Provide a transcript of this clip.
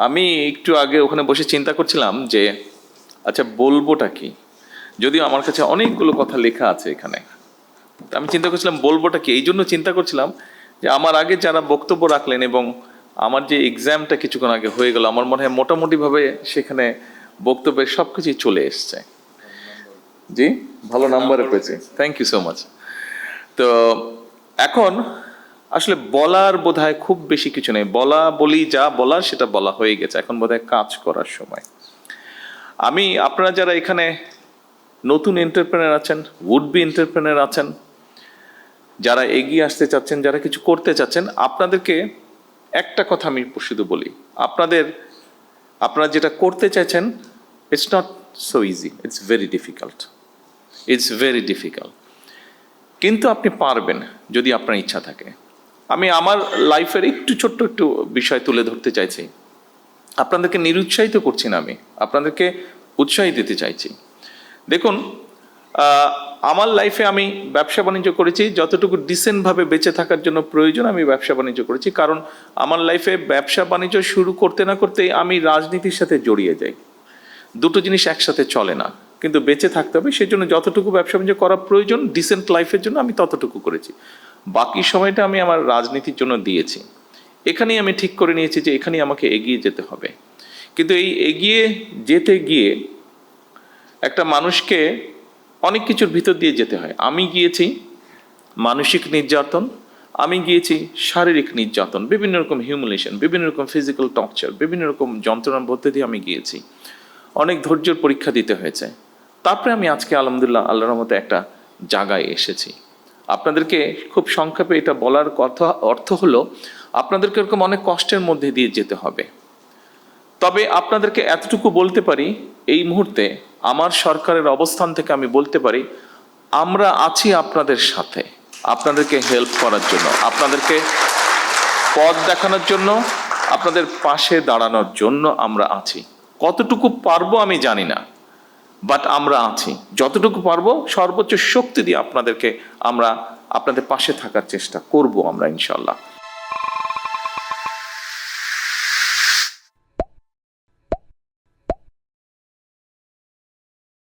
আমি একটু আগে ওখানে বসে চিন্তা করছিলাম যে আচ্ছা বলবোটা কি, যদিও আমার কাছে অনেকগুলো কথা লেখা আছে এখানে। আমি চিন্তা করছিলাম বলবোটা কি, এই জন্য চিন্তা করছিলাম যে আমার আগে যারা বক্তব্য রাখলেন এবং আমার যে এক্সামটা কিছুক্ষণ আগে হয়ে গেল, আমার মনে হয় মোটামুটিভাবে সেখানে বক্তব্যের সব কিছুই চলে এসছে। জি, ভালো নাম্বারে পেয়েছি, থ্যাংক ইউ সো মাচ। তো এখন আসলে বলার বোধহয় খুব বেশি কিছু নেই, বলি যা বলার সেটা বলা হয়ে গেছে, এখন বোধহয় কাজ করার সময়। আপনারা যারা এখানে নতুন এন্টারপ্রেনার আছেন, উড বি এন্টারপ্রেনার আছেন, যারা এগিয়ে আসতে চাচ্ছেন, যারা কিছু করতে চাচ্ছেন, আপনাদেরকে একটা কথা আমি শুধু বলি, আপনারা যেটা করতে চাইছেন, it's not so easy, it's very difficult, it's very difficult, কিন্তু আপনি পারবেন যদি আপনার ইচ্ছা থাকে। আমি আমার লাইফের একটু ছোট্ট একটু বিষয় তুলে ধরতে চাইছি। আপনাদেরকে নিরুৎসাহিত করছি না, আমি আপনাদেরকে উৎসাহ দিতে চাইছি। দেখুন, আমার লাইফে আমি ব্যবসা বাণিজ্য করেছি, যতটুকু ডিসেন্টভাবে বেঁচে থাকার জন্য প্রয়োজন আমি ব্যবসা বাণিজ্য করেছি। কারণ আমার লাইফে ব্যবসা বাণিজ্য শুরু করতে না করতেই আমি রাজনীতির সাথে জড়িয়ে যাই। দুটো জিনিস একসাথে চলে না, কিন্তু বেঁচে থাকতে হবে, সেই জন্য যতটুকু ব্যবসা বাণিজ্য করা প্রয়োজন ডিসেন্ট লাইফের জন্য আমি ততটুকু করেছি, বাকি সময়টা আমি আমার রাজনীতির জন্য দিয়েছি। এখানেই আমি ঠিক করে নিয়েছি যে এখানেই আমাকে এগিয়ে যেতে হবে। কিন্তু এই এগিয়ে যেতে গিয়ে একটা মানুষকে অনেক কিছুর ভিতর দিয়ে যেতে হয়। আমি গিয়েছি মানসিক নির্যাতন, আমি গিয়েছি শারীরিক নির্যাতন, বিভিন্ন রকম হিউমিলেশন, বিভিন্ন রকম ফিজিক্যাল টর্চার, বিভিন্ন রকম যন্ত্রণার মধ্যে দিয়ে আমি গিয়েছি। অনেক ধৈর্যের পরীক্ষা দিতে হয়েছে। তারপরে আমি আজকে আলহামদুলিল্লাহ আল্লাহর রহমতে একটা জায়গায় এসেছি। আপনাদেরকে খুব সংক্ষেপে এটা বলার কথা অর্থ হলো, আপনাদেরকে এরকম অনেক কষ্টের মধ্যে দিয়ে যেতে হবে। তবে আপনাদেরকে এতটুকু বলতে পারি, এই মুহূর্তে আমার সরকারের অবস্থান থেকে আমি বলতে পারি, আমরা আছি আপনাদের সাথে, আপনাদেরকে হেল্প করার জন্য, আপনাদেরকে পথ দেখানোর জন্য, আপনাদের পাশে দাঁড়ানোর জন্য আমরা আছি। কতটুকু পারবো আমি জানি না, বাট আমরা আছি। যতটুকু পারবো সর্বোচ্চ শক্তি দিয়ে আপনাদের পাশে থাকার চেষ্টা করব আমরা ইনশাল্লাহ।